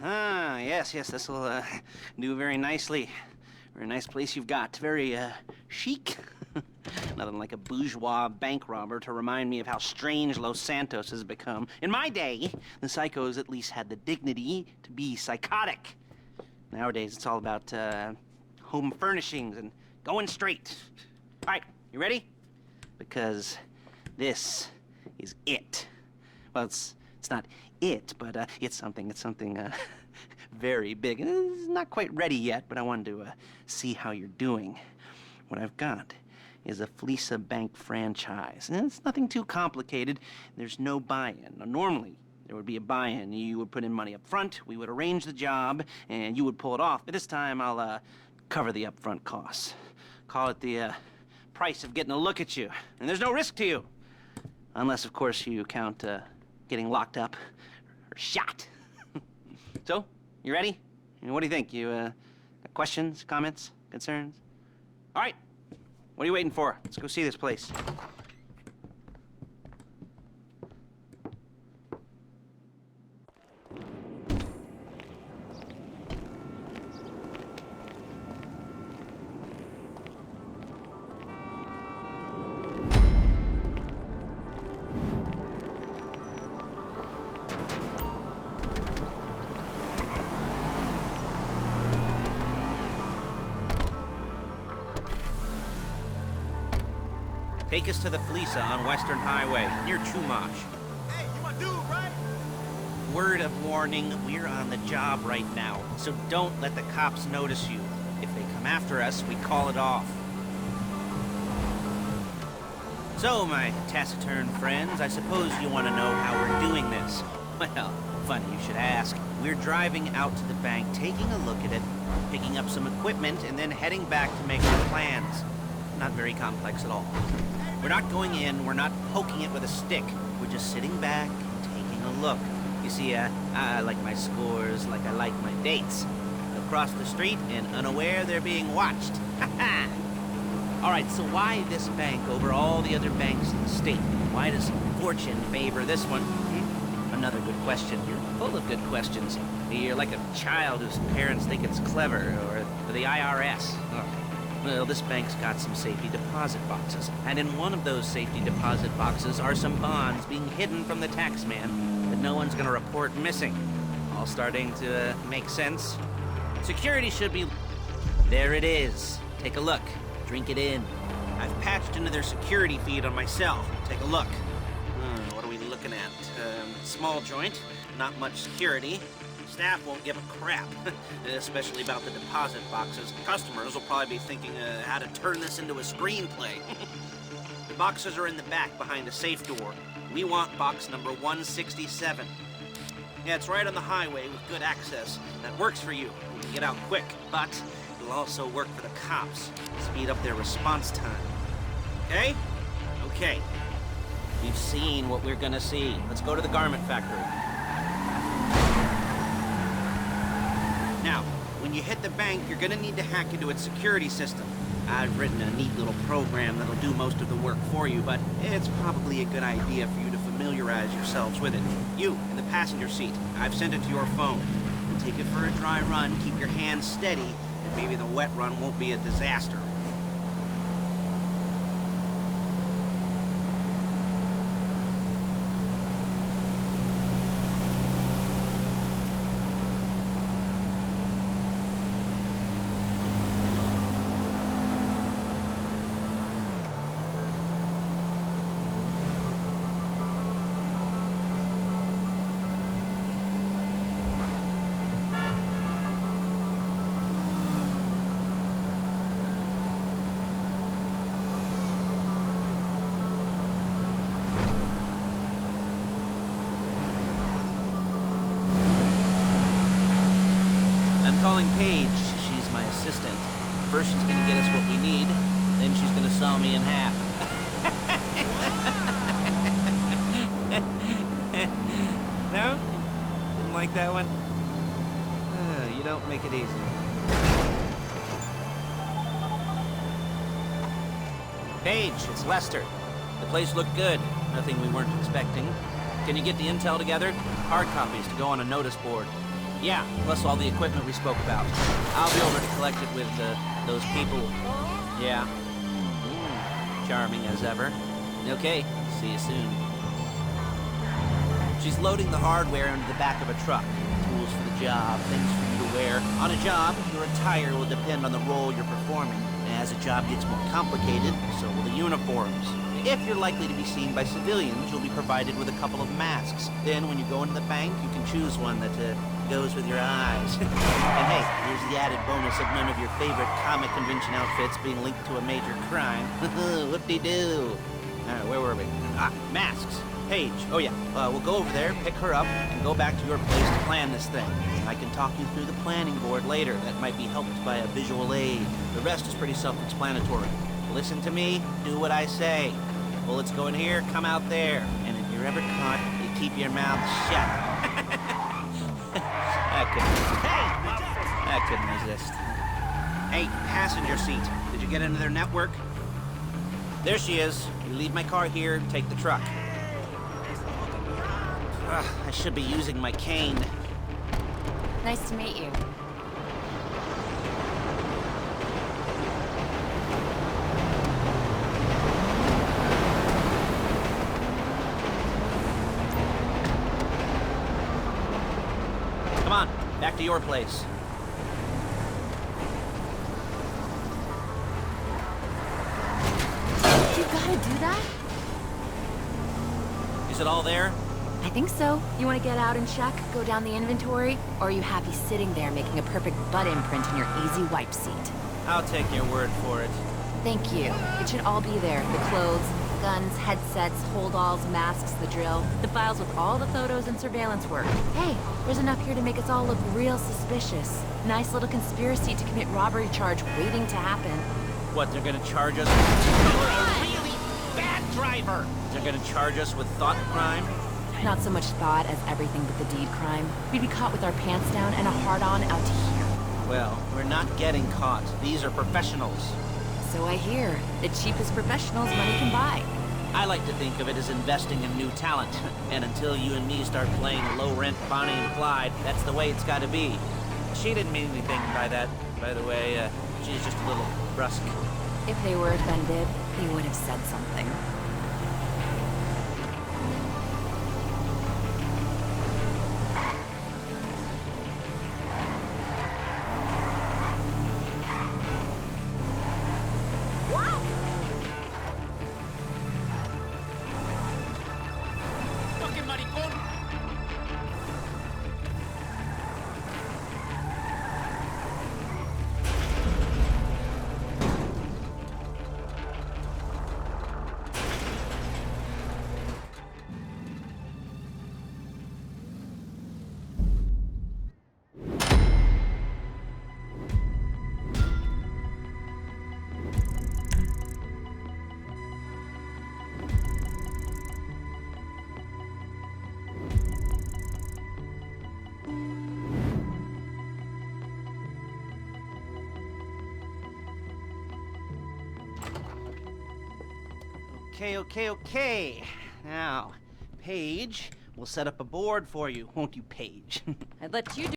Ah, yes, this'll do very nicely. Very nice place you've got. Very chic. Nothing like a bourgeois bank robber to remind me of how strange Los Santos has become. In my day, the psychos at least had the dignity to be psychotic. Nowadays, it's all about home furnishings and going straight. All right, you ready? Because this is it. Well, it's not it, but it's something very big. It's not quite ready yet, but I wanted to see how you're doing. What I've got is a Fleeca Bank franchise. And it's nothing too complicated. There's no buy-in. Now, normally, there would be a buy-in. You would put in money up front, we would arrange the job, and you would pull it off. But this time, I'll cover the upfront costs. Call it the price of getting a look at you. And there's no risk to you. Unless, of course, you count getting locked up or shot. So, you ready? What do you think? You got questions, comments, concerns? All right. What are you waiting for? Let's go see this place. Take us to the Fleeca on Western Highway, near Chumash. Hey, you my dude, right? Word of warning, we're on the job right now, so don't let the cops notice you. If they come after us, we call it off. So, my taciturn friends, I suppose you want to know how we're doing this. Well, funny you should ask. We're driving out to the bank, taking a look at it, picking up some equipment, and then heading back to make our plans. Not very complex at all. We're not going in, we're not poking it with a stick. We're just sitting back and taking a look. You see, I like my scores like I like my dates. Across the street and unaware they're being watched. All right, so why this bank over all the other banks in the state? Why does fortune favor this one? Another good question. You're full of good questions. You're like a child whose parents think it's clever, or the IRS. Oh. Well, this bank's got some safety deposit boxes, and in one of those safety deposit boxes are some bonds being hidden from the tax man that no one's gonna report missing. All starting to make sense. Security should be... There it is. Take a look. Drink it in. I've patched into their security feed on my cell. Take a look. What are we looking at? Small joint, not much security. Staff won't give a crap, especially about the deposit boxes. Customers will probably be thinking how to turn this into a screenplay. The boxes are in the back behind a safe door. We want box number 167. Yeah, it's right on the highway with good access. That works for you. You can get out quick, but it'll also work for the cops. Speed up their response time. Okay? Okay. We've seen what we're gonna see. Let's go to the garment factory. Now, when you hit the bank, you're gonna need to hack into its security system. I've written a neat little program that'll do most of the work for you, but it's probably a good idea for you to familiarize yourselves with it. You, in the passenger seat, I've sent it to your phone. Take it for a dry run, keep your hands steady, and maybe the wet run won't be a disaster. Calling Paige. She's my assistant. First she's gonna get us what we need, then she's gonna saw me in half. No? Didn't like that one? You don't make it easy. Paige, it's Lester. The place looked good. Nothing we weren't expecting. Can you get the intel together? Hard copies to go on a notice board. Yeah, plus all the equipment we spoke about. I'll be over to collect it with those people. Yeah. Charming as ever. Okay, see you soon. She's loading the hardware into the back of a truck. Tools for the job, things for you to wear. On a job, your attire will depend on the role you're performing. As a job gets more complicated, so will the uniforms. If you're likely to be seen by civilians, you'll be provided with a couple of masks. Then, when you go into the bank, you can choose one that goes with your eyes. And hey, here's the added bonus of none of your favorite comic convention outfits being linked to a major crime. Whoop-de-doo. Alright, where were we? Masks. Paige. Oh yeah, we'll go over there, pick her up, and go back to your place to plan this thing. I can talk you through the planning board later. That might be helped by a visual aid. The rest is pretty self-explanatory. Listen to me, do what I say. Bullets go in here, come out there. And if you're ever caught, you keep your mouth shut. I couldn't resist. Hey, passenger seat. Did you get into their network? There she is. You leave my car here, take the truck. I should be using my cane. Nice to meet you. Come on, back to your place. You gotta do that? Is it all there? I think so. You want to get out and check, go down the inventory, or are you happy sitting there making a perfect butt imprint in your easy wipe seat? I'll take your word for it. Thank you. It should all be there. The clothes, guns, headsets, holdalls, masks, the drill, the files with all the photos and surveillance work. Hey, there's enough here to make us all look real suspicious. Nice little conspiracy to commit robbery charge waiting to happen. What, they're gonna charge us? You're a really bad driver! They're gonna charge us with thought crime? Not so much thought as everything but the deed crime. We'd be caught with our pants down and a hard-on out to here. Well, we're not getting caught. These are professionals. So I hear. The cheapest professionals money can buy. I like to think of it as investing in new talent. And until you and me start playing low-rent Bonnie and Clyde, that's the way it's gotta be. She didn't mean anything by that, by the way. She's just a little brusque. If they were offended, they would have said something. Fucking maricón. Okay. Now, Paige, we'll set up a board for you, won't you, Paige? I'd let you do